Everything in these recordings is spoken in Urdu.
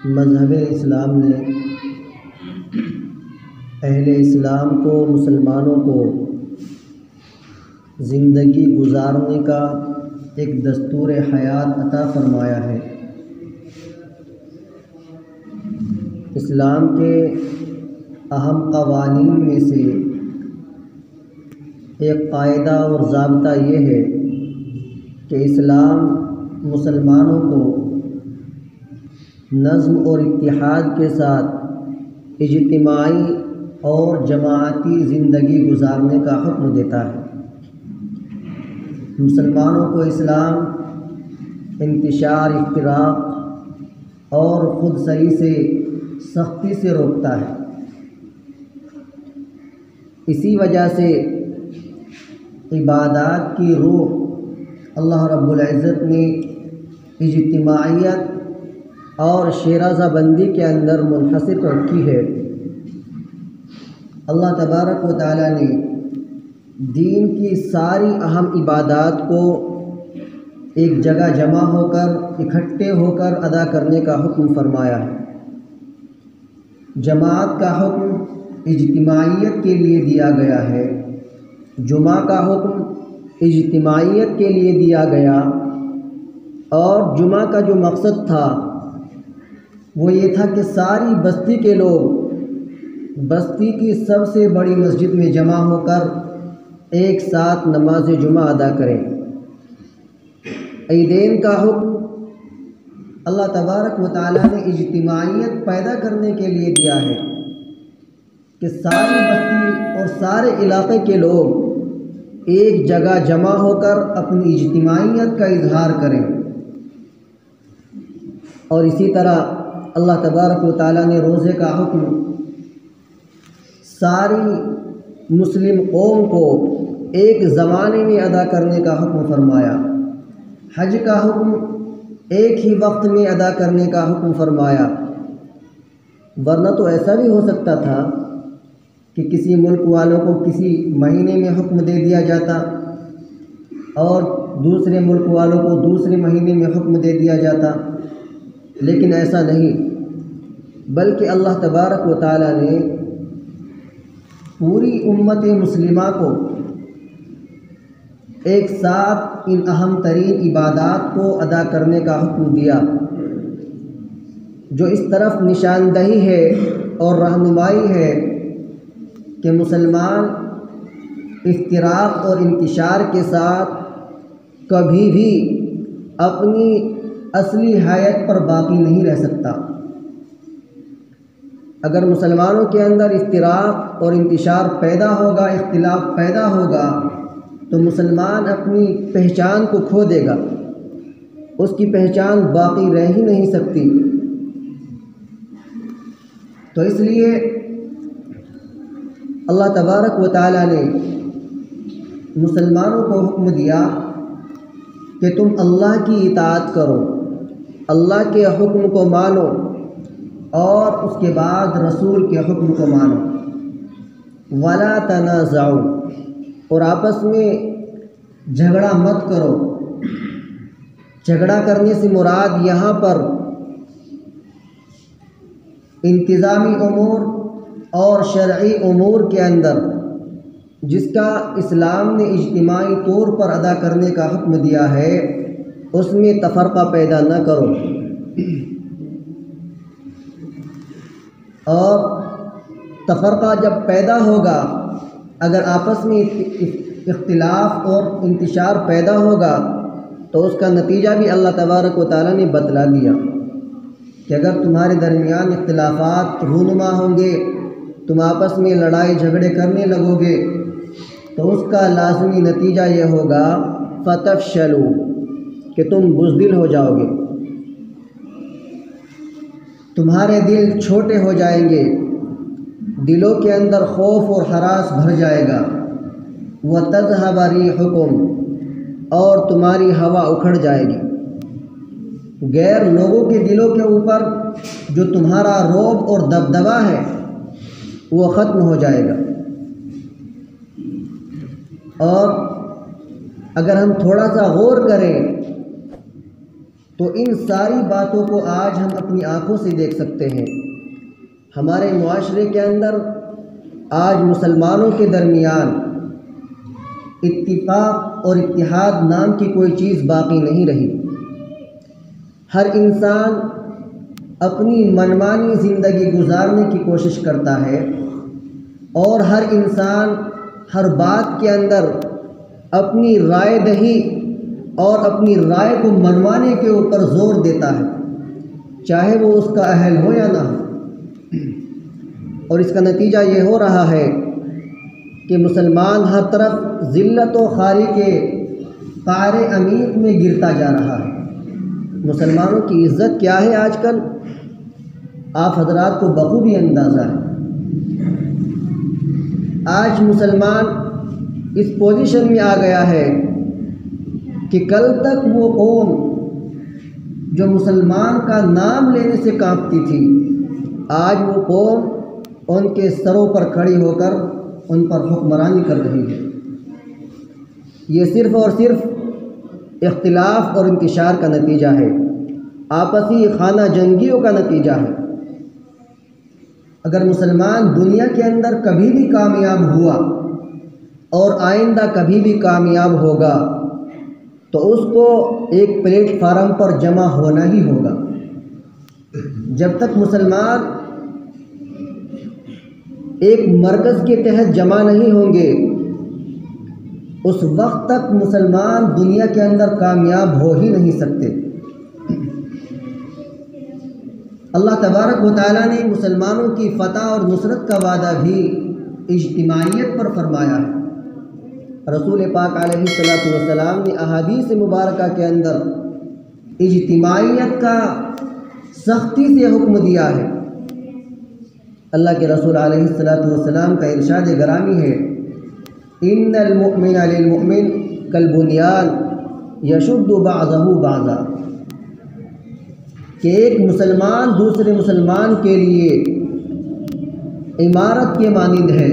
مذہب اسلام نے اہل اسلام کو، مسلمانوں کو زندگی گزارنے کا ایک دستور حیات عطا فرمایا ہے۔ اسلام کے اہم قوانین میں سے ایک قاعدہ اور ضابطہ یہ ہے کہ اسلام مسلمانوں کو نظم اور اتحاد کے ساتھ اجتماعی اور جماعتی زندگی گزارنے کا حکم دیتا ہے۔ مسلمانوں کو اسلام انتشار، افتراق اور خود سری سے سختی سے روکتا ہے۔ اسی وجہ سے عبادات کی روح اللہ رب العزت نے اجتماعیت اور شیرازہ بندی کے اندر منحصر رکھی ہے۔ اللہ تبارک و تعالیٰ نے دین کی ساری اہم عبادات کو ایک جگہ جمع ہو کر، اکٹھے ہو کر ادا کرنے کا حکم فرمایا ہے۔ جماعت کا حکم اجتماعیت کے لیے دیا گیا ہے، جمعہ کا حکم اجتماعیت کے لیے دیا گیا، اور جمعہ کا جو مقصد تھا وہ یہ تھا کہ ساری بستی کے لوگ بستی کی سب سے بڑی مسجد میں جمع ہو کر ایک ساتھ نماز جمعہ ادا کریں۔ عیدین کا حکم اللہ تبارک و تعالیٰ نے اجتماعیت پیدا کرنے کے لیے دیا ہے کہ ساری بستی اور سارے علاقے کے لوگ ایک جگہ جمع ہو کر اپنی اجتماعیت کا اظہار کریں۔ اور اسی طرح اللہ تبارک و تعالیٰ نے روزے کا حکم ساری مسلم قوم کو ایک زمانے میں ادا کرنے کا حکم فرمایا۔ حج کا حکم ایک ہی وقت میں ادا کرنے کا حکم فرمایا، ورنہ تو ایسا بھی ہو سکتا تھا کہ کسی ملک والوں کو کسی مہینے میں حکم دے دیا جاتا اور دوسرے ملک والوں کو دوسرے مہینے میں حکم دے دیا جاتا، لیکن ایسا نہیں، بلکہ اللہ تبارک و تعالیٰ نے پوری امت مسلمہ کو ایک ساتھ ان اہم ترین عبادات کو ادا کرنے کا حکم دیا، جو اس طرف نشاندہی ہے اور رہنمائی ہے کہ مسلمان افتراق اور انتشار کے ساتھ کبھی بھی اپنی اصلی حیت پر باقی نہیں رہ سکتا۔ اگر مسلمانوں کے اندر افتراق اور انتشار پیدا ہوگا، اختلاف پیدا ہوگا، تو مسلمان اپنی پہچان کو کھو دے گا، اس کی پہچان باقی رہ ہی نہیں سکتی۔ تو اس لیے اللہ تبارک و تعالیٰ نے مسلمانوں کو حکم دیا کہ تم اللہ کی اطاعت کرو، اللہ کے حکم کو مانو، اور اس کے بعد رسول کے حکم کو مانو۔ وَلَا تَنَازَعُوا، اور آپس میں جھگڑا مت کرو۔ جھگڑا کرنے سے مراد یہاں پر انتظامی امور اور شرعی امور کے اندر جس کا اسلام نے اجتماعی طور پر ادا کرنے کا حکم دیا ہے، اس میں تفرقہ پیدا نہ کرو، اور تفرقہ جب پیدا ہوگا، اگر آپس میں اختلاف اور انتشار پیدا ہوگا تو اس کا نتیجہ بھی اللہ تبارک و تعالیٰ نے بتلا دیا کہ اگر تمہارے درمیان اختلافات رونما ہوں گے، تم آپس میں لڑائی جھگڑے کرنے لگو گے، تو اس کا لازمی نتیجہ یہ ہوگا فَتَفْشَلُوا، کہ تم بزدل ہو جاؤ گے، تمہارے دل چھوٹے ہو جائیں گے، دلوں کے اندر خوف اور ہراس بھر جائے گا، وَتَذْهَبَ رِيحُكُمْ، اور تمہاری ہوا اکھڑ جائے گی۔ غیر لوگوں کے دلوں کے اوپر جو تمہارا رعب اور دبدبہ ہے وہ ختم ہو جائے گا۔ اور اگر ہم تھوڑا سا غور کریں تو ان ساری باتوں کو آج ہم اپنی آنکھوں سے دیکھ سکتے ہیں۔ ہمارے معاشرے کے اندر آج مسلمانوں کے درمیان اتفاق اور اتحاد نام کی کوئی چیز باقی نہیں رہی۔ ہر انسان اپنی منمانی زندگی گزارنے کی کوشش کرتا ہے، اور ہر انسان ہر بات کے اندر اپنی رائے دہی اور اپنی رائے کو منوانے کے اوپر زور دیتا ہے، چاہے وہ اس کا اہل ہو یا نہ ہو۔ اور اس کا نتیجہ یہ ہو رہا ہے کہ مسلمان ہر طرف ذلت و خواری کے قعر عمیق میں گرتا جا رہا ہے۔ مسلمانوں کی عزت کیا ہے آج کل، آپ حضرات کو بخوبی اندازہ ہے۔ آج مسلمان اس پوزیشن میں آ گیا ہے کہ کل تک وہ قوم جو مسلمان کا نام لینے سے کانپتی تھی، آج وہ قوم ان کے سروں پر کھڑی ہو کر ان پر حکمرانی کر رہی ہے۔ یہ صرف اور صرف اختلاف اور انتشار کا نتیجہ ہے، آپسی خانہ جنگیوں کا نتیجہ ہے۔ اگر مسلمان دنیا کے اندر کبھی بھی کامیاب ہوا اور آئندہ کبھی بھی کامیاب ہوگا تو اس کو ایک پلیٹ فارم پر جمع ہونا ہی ہوگا۔ جب تک مسلمان ایک مرکز کے تحت جمع نہیں ہوں گے، اس وقت تک مسلمان دنیا کے اندر کامیاب ہو ہی نہیں سکتے۔ اللہ تبارک و تعالیٰ نے مسلمانوں کی فتح اور نصرت کا وعدہ بھی اجتماعیت پر فرمایا ہے۔ رسول پاک علیہ الصلوۃ والسلام نے احادیث مبارکہ کے اندر اجتماعیت کا سختی سے حکم دیا ہے۔ اللہ کے رسول علیہ الصلوۃ والسلام کا ارشاد گرامی ہے، ان المؤمن للمؤمن کالبنیان یشد بعضہ بعضا، کہ ایک مسلمان دوسرے مسلمان کے لیے عمارت کے مانند ہے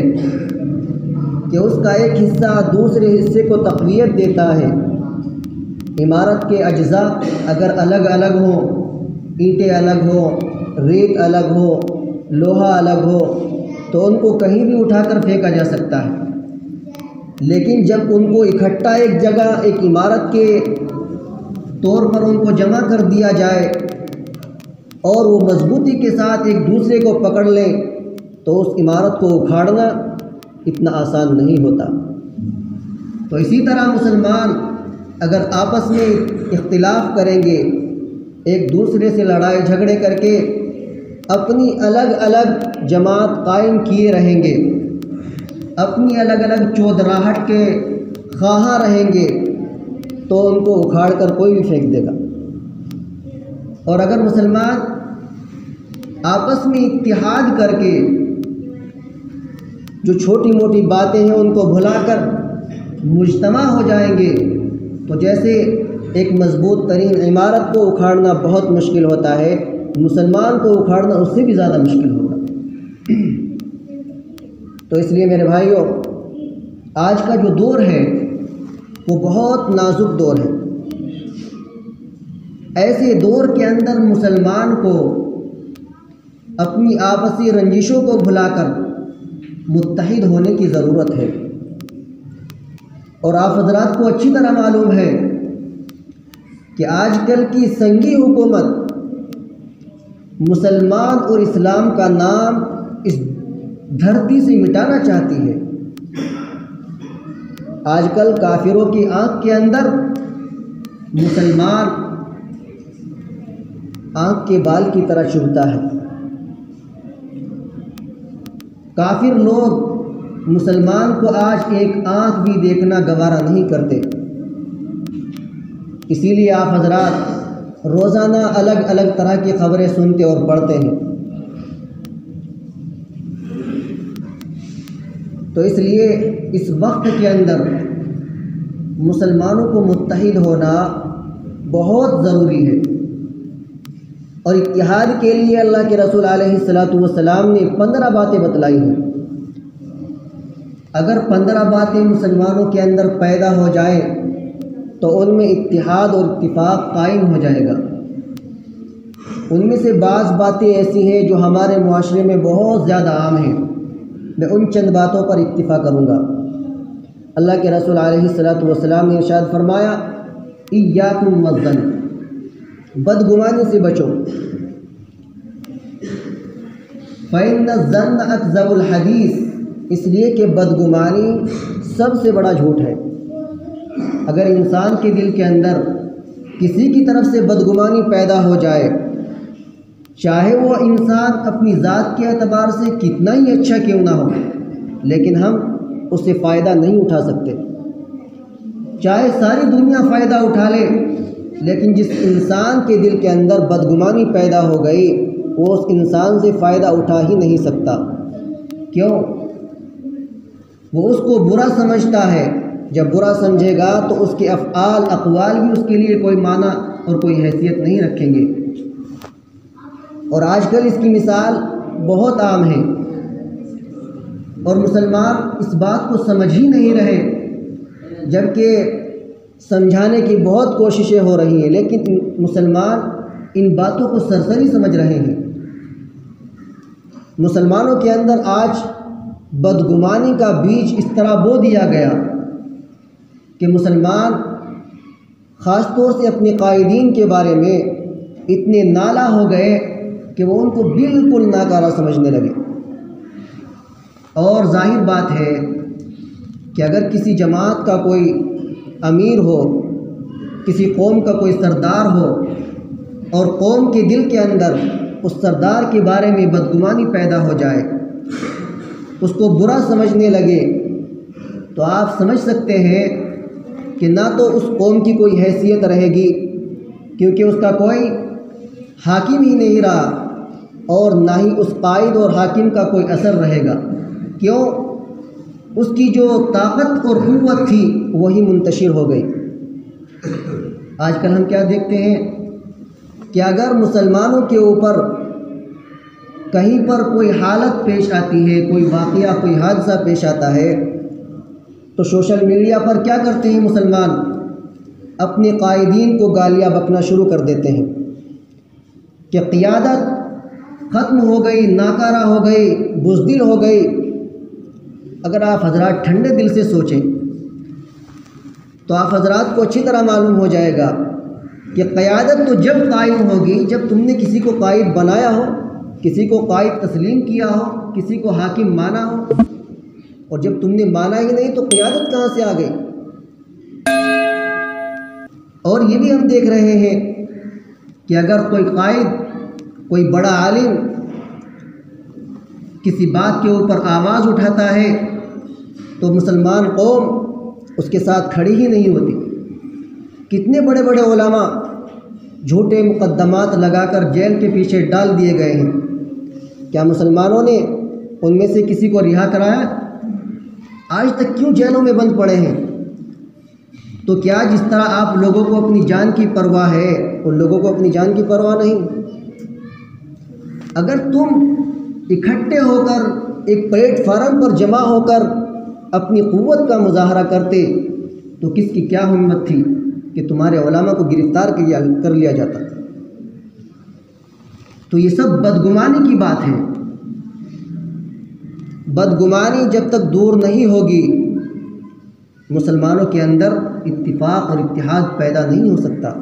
کہ اس کا ایک حصہ دوسرے حصے کو تقویت دیتا ہے۔ عمارت کے اجزاء اگر الگ الگ ہوں، اینٹیں الگ ہوں، ریت الگ ہو، لوہا الگ ہو، تو ان کو کہیں بھی اٹھا کر پھینکا جا سکتا ہے، لیکن جب ان کو اکٹھا ایک جگہ ایک عمارت کے طور پر ان کو جمع کر دیا جائے اور وہ مضبوطی کے ساتھ ایک دوسرے کو پکڑ لیں تو اس عمارت کو اکھاڑنا اتنا آسان نہیں ہوتا۔ تو اسی طرح مسلمان اگر آپس میں اختلاف کریں گے، ایک دوسرے سے لڑائی جھگڑے کر کے اپنی الگ الگ جماعت قائم کیے رہیں گے، اپنی الگ الگ چودراہٹ کے خواہاں رہیں گے، تو ان کو اکھاڑ کر کوئی بھی پھینک دے گا۔ اور اگر مسلمان آپس میں اتحاد کر کے جو چھوٹی موٹی باتیں ہیں ان کو بھلا کر مجتمع ہو جائیں گے، تو جیسے ایک مضبوط ترین عمارت کو اکھاڑنا بہت مشکل ہوتا ہے، مسلمان کو اکھاڑنا اس سے بھی زیادہ مشکل ہوگا۔ تو اس لیے میرے بھائیوں، آج کا جو دور ہے وہ بہت نازک دور ہے۔ ایسے دور کے اندر مسلمان کو اپنی آپسی رنجشوں کو بھلا کر متحد ہونے کی ضرورت ہے۔ اور آپ حضرات کو اچھی طرح معلوم ہے کہ آج کل کی سنگی حکومت مسلمان اور اسلام کا نام اس دھرتی سے مٹانا چاہتی ہے۔ آج کل کافروں کی آنکھ کے اندر مسلمان آنکھ کے بال کی طرح چبھتا ہے۔ کافر لوگ مسلمان کو آج ایک آنکھ بھی دیکھنا گوارا نہیں کرتے۔ اسی لیے آپ حضرات روزانہ الگ الگ طرح کی خبریں سنتے اور پڑھتے ہیں۔ تو اس لیے اس وقت کے اندر مسلمانوں کو متحد ہونا بہت ضروری ہے، اور اتحاد کے لیے اللہ کے رسول علیہ الصلوۃ والسلام نے 15 باتیں بتلائی ہیں۔ اگر 15 باتیں مسلمانوں کے اندر پیدا ہو جائیں تو ان میں اتحاد اور اتفاق قائم ہو جائے گا۔ ان میں سے بعض باتیں ایسی ہیں جو ہمارے معاشرے میں بہت زیادہ عام ہیں، میں ان چند باتوں پر اکتفا کروں گا۔ اللہ کے رسول علیہ الصلوۃ والسلام نے ارشاد فرمایا، ایاکم والظن، بدگمانی سے بچو، فإن الظن اکذب الحدیث، اس لیے کہ بدگمانی سب سے بڑا جھوٹ ہے۔ اگر انسان کے دل کے اندر کسی کی طرف سے بدگمانی پیدا ہو جائے، چاہے وہ انسان اپنی ذات کے اعتبار سے کتنا ہی اچھا کیوں نہ ہو، لیکن ہم اس سے فائدہ نہیں اٹھا سکتے۔ چاہے ساری دنیا فائدہ اٹھا لے، لیکن جس انسان کے دل کے اندر بدگمانی پیدا ہو گئی، وہ اس انسان سے فائدہ اٹھا ہی نہیں سکتا۔ کیوں؟ وہ اس کو برا سمجھتا ہے۔ جب برا سمجھے گا تو اس کے افعال اقوال بھی اس کے لیے کوئی معنی اور کوئی حیثیت نہیں رکھیں گے۔ اور آج کل اس کی مثال بہت عام ہے، اور مسلمان اس بات کو سمجھ ہی نہیں رہے، جبکہ سمجھانے کی بہت کوششیں ہو رہی ہیں، لیکن مسلمان ان باتوں کو سرسری سمجھ رہے ہیں۔ مسلمانوں کے اندر آج بدگمانی کا بیج اس طرح بو دیا گیا کہ مسلمان خاص طور سے اپنے قائدین کے بارے میں اتنے نالاں ہو گئے کہ وہ ان کو بالکل ناکارہ سمجھنے لگے۔ اور ظاہر بات ہے کہ اگر کسی جماعت کا کوئی امیر ہو، کسی قوم کا کوئی سردار ہو، اور قوم کے دل کے اندر اس سردار کے بارے میں بدگمانی پیدا ہو جائے، اس کو برا سمجھنے لگے، تو آپ سمجھ سکتے ہیں کہ نہ تو اس قوم کی کوئی حیثیت رہے گی، کیونکہ اس کا کوئی حاکم ہی نہیں رہا، اور نہ ہی اس قائد اور حاکم کا کوئی اثر رہے گا۔ کیوں؟ اس کی جو طاقت اور قوت تھی وہی منتشر ہو گئی۔ آج کل ہم کیا دیکھتے ہیں کہ اگر مسلمانوں کے اوپر کہیں پر کوئی حالت پیش آتی ہے، کوئی واقعہ، کوئی حادثہ پیش آتا ہے، تو سوشل میڈیا پر کیا کرتے ہیں مسلمان؟ اپنے قائدین کو گالیاں بکنا شروع کر دیتے ہیں کہ قیادت ختم ہو گئی، ناکارہ ہو گئی، بزدل ہو گئی۔ اگر آپ حضرات ٹھنڈے دل سے سوچیں تو آپ حضرات کو اچھی طرح معلوم ہو جائے گا کہ قیادت تو جب قائم ہوگی جب تم نے کسی کو قائد بنایا ہو، کسی کو قائد تسلیم کیا ہو، کسی کو حاکم مانا ہو، اور جب تم نے مانا ہی نہیں تو قیادت کہاں سے آ گئی؟ اور یہ بھی ہم دیکھ رہے ہیں کہ اگر کوئی قائد، کوئی بڑا عالم کسی بات کے اوپر آواز اٹھاتا ہے تو مسلمان قوم اس کے ساتھ کھڑی ہی نہیں ہوتی۔ کتنے بڑے بڑے علماء جھوٹے مقدمات لگا کر جیل کے پیچھے ڈال دیے گئے ہیں، کیا مسلمانوں نے ان میں سے کسی کو رہا کرایا؟ آج تک کیوں جیلوں میں بند پڑے ہیں؟ تو کیا جس طرح آپ لوگوں کو اپنی جان کی پرواہ ہے، ان لوگوں کو اپنی جان کی پرواہ نہیں؟ اگر تم اکٹھے ہو کر ایک پلیٹ فارم پر جمع ہو کر اپنی قوت کا مظاہرہ کرتے تو کس کی کیا ہمت تھی کہ تمہارے علماء کو گرفتار کر لیا جاتا؟ تو یہ سب بدگمانی کی بات ہے۔ بدگمانی جب تک دور نہیں ہوگی، مسلمانوں کے اندر اتفاق اور اتحاد پیدا نہیں ہو سکتا۔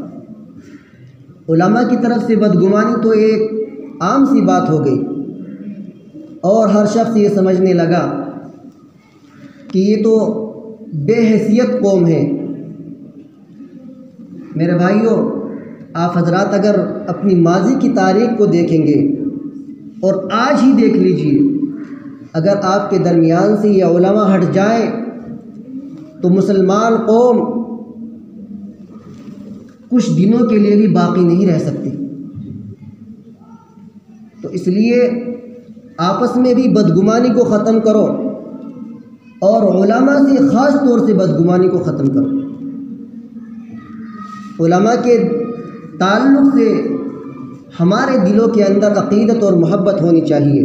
علماء کی طرف سے بدگمانی تو ایک عام سی بات ہو گئی، اور ہر شخص یہ سمجھنے لگا کہ یہ تو بے حیثیت قوم ہے۔ میرے بھائیوں، آپ حضرات اگر اپنی ماضی کی تاریخ کو دیکھیں گے اور آج ہی دیکھ لیجئے، اگر آپ کے درمیان سے یہ علماء ہٹ جائیں تو مسلمان قوم کچھ دنوں کے لیے بھی باقی نہیں رہ سکتی۔ تو اس لیے آپس میں بھی بدگمانی کو ختم کرو، اور علماء سے خاص طور سے بدگمانی کو ختم کرو۔ علماء کے تعلق سے ہمارے دلوں کے اندر عقیدت اور محبت ہونی چاہیے۔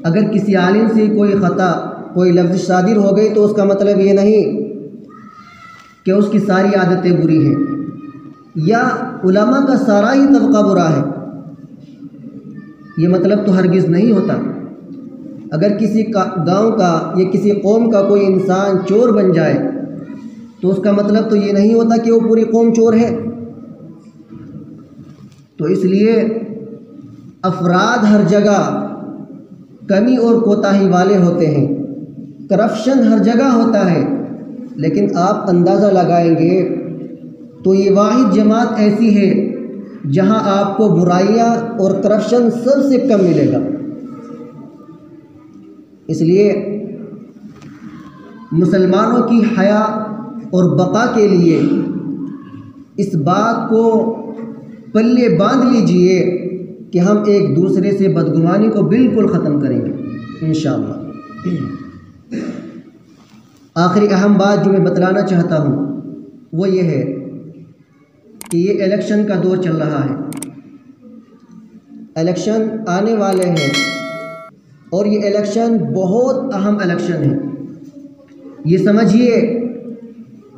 اگر کسی عالم سے کوئی خطا، کوئی لفظ صادر ہو گئی تو اس کا مطلب یہ نہیں کہ اس کی ساری عادتیں بری ہیں، یا علماء کا سارا ہی طبقہ برا ہے، یہ مطلب تو ہرگز نہیں ہوتا۔ اگر کسی گاؤں کا یا کسی قوم کا کوئی انسان چور بن جائے تو اس کا مطلب تو یہ نہیں ہوتا کہ وہ پوری قوم چور ہے۔ تو اس لیے افراد ہر جگہ کمی اور کوتاہی والے ہوتے ہیں، کرپشن ہر جگہ ہوتا ہے، لیکن آپ اندازہ لگائیں گے تو یہ واحد جماعت ایسی ہے جہاں آپ کو برائیاں اور کرپشن سب سے کم ملے گا۔ اس لیے مسلمانوں کی حیا اور بقا کے لیے اس بات کو پلے باندھ لیجئے کہ ہم ایک دوسرے سے بدگمانی کو بالکل ختم کریں گے انشاءاللہ۔ آخری اہم بات جو میں بتلانا چاہتا ہوں وہ یہ ہے کہ یہ الیکشن کا دور چل رہا ہے، الیکشن آنے والے ہیں، اور یہ الیکشن بہت اہم الیکشن ہے۔ یہ سمجھیے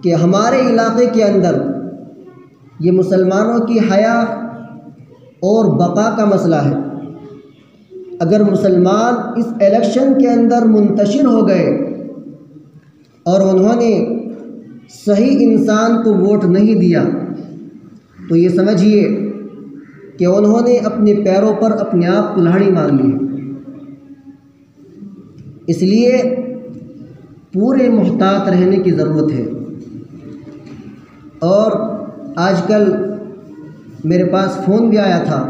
کہ ہمارے علاقے کے اندر یہ مسلمانوں کی حیا اور بقا کا مسئلہ ہے۔ اگر مسلمان اس الیکشن کے اندر منتشر ہو گئے اور انہوں نے صحیح انسان کو ووٹ نہیں دیا تو یہ سمجھیے کہ انہوں نے اپنے پیروں پر اپنے آپ کلہاڑی مار لی۔ اس لیے پورے محتاط رہنے کی ضرورت ہے۔ اور آج کل میرے پاس فون بھی آیا تھا،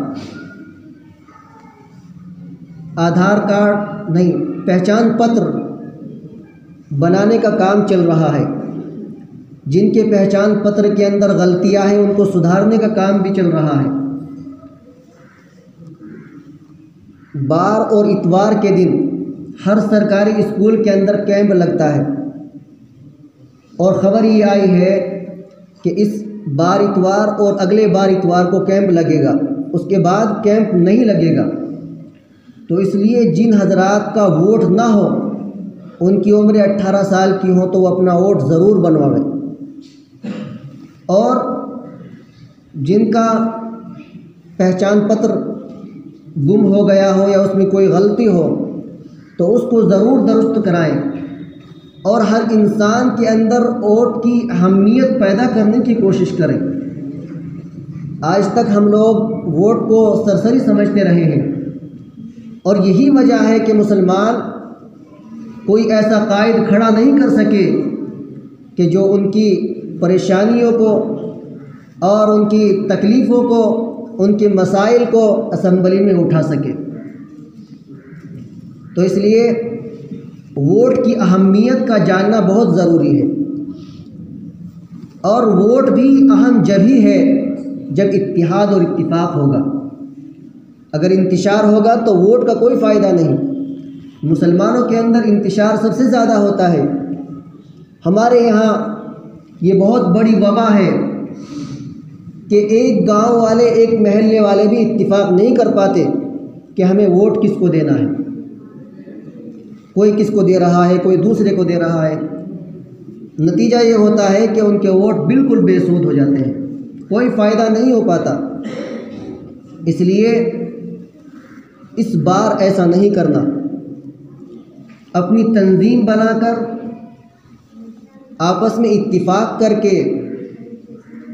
آدھار کارڈ نہیں، پہچان پتر بنانے کا کام چل رہا ہے۔ جن کے پہچان پتر کے اندر غلطیاں ہیں ان کو سدھارنے کا کام بھی چل رہا ہے۔ بار اور اتوار کے دن ہر سرکاری اسکول کے اندر کیمپ لگتا ہے، اور خبر یہ آئی ہے کہ اس بار اتوار اور اگلے بار اتوار کو کیمپ لگے گا، اس کے بعد کیمپ نہیں لگے گا۔ تو اس لیے جن حضرات کا ووٹ نہ ہو، ان کی عمر 18 سال کی ہو تو وہ اپنا ووٹ ضرور بنوائیں، اور جن کا پہچان پتر گم ہو گیا ہو یا اس میں کوئی غلطی ہو تو اس کو ضرور درست کرائیں، اور ہر انسان کے اندر ووٹ کی اہمیت پیدا کرنے کی کوشش کریں۔ آج تک ہم لوگ ووٹ کو سرسری سمجھتے رہے ہیں، اور یہی وجہ ہے کہ مسلمان کوئی ایسا قائد کھڑا نہیں کر سکے کہ جو ان کی پریشانیوں کو اور ان کی تکلیفوں کو، ان کے مسائل کو اسمبلی میں اٹھا سکے۔ تو اس لیے ووٹ کی اہمیت کا جاننا بہت ضروری ہے، اور ووٹ بھی اہم جب ہی ہے جب اتحاد اور اتفاق ہوگا۔ اگر انتشار ہوگا تو ووٹ کا کوئی فائدہ نہیں۔ مسلمانوں کے اندر انتشار سب سے زیادہ ہوتا ہے۔ ہمارے یہاں یہ بہت بڑی وبا ہے کہ ایک گاؤں والے، ایک محلے والے بھی اتفاق نہیں کر پاتے کہ ہمیں ووٹ کس کو دینا ہے۔ کوئی کس کو دے رہا ہے، کوئی دوسرے کو دے رہا ہے۔ نتیجہ یہ ہوتا ہے کہ ان کے ووٹ بالکل بے سود ہو جاتے ہیں، کوئی فائدہ نہیں ہو پاتا۔ اس لیے اس بار ایسا نہیں کرنا۔ اپنی تنظیم بنا کر، آپس میں اتفاق کر کے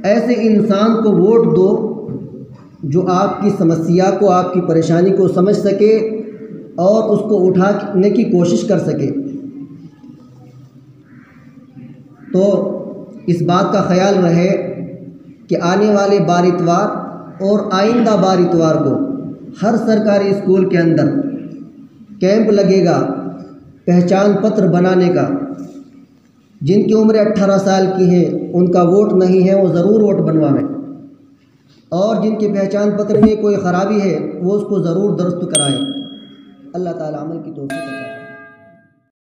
ایسے انسان کو ووٹ دو جو آپ کی سمسیا کو، آپ کی پریشانی کو سمجھ سکے اور اس کو اٹھانے کی کوشش کر سکے۔ تو اس بات کا خیال رہے کہ آنے والے بار اتوار اور آئندہ بار اتوار کو ہر سرکاری اسکول کے اندر کیمپ لگے گا پہچان پتر بنانے کا۔ جن کی عمر 18 سال کی ہے، ان کا ووٹ نہیں ہے، وہ ضرور ووٹ بنوائیں، اور جن کے پہچان پتر میں کوئی خرابی ہے وہ اس کو ضرور درست کرائیں۔ اللہ تعالیٰ عمل کی توفیق عطا فرمائے۔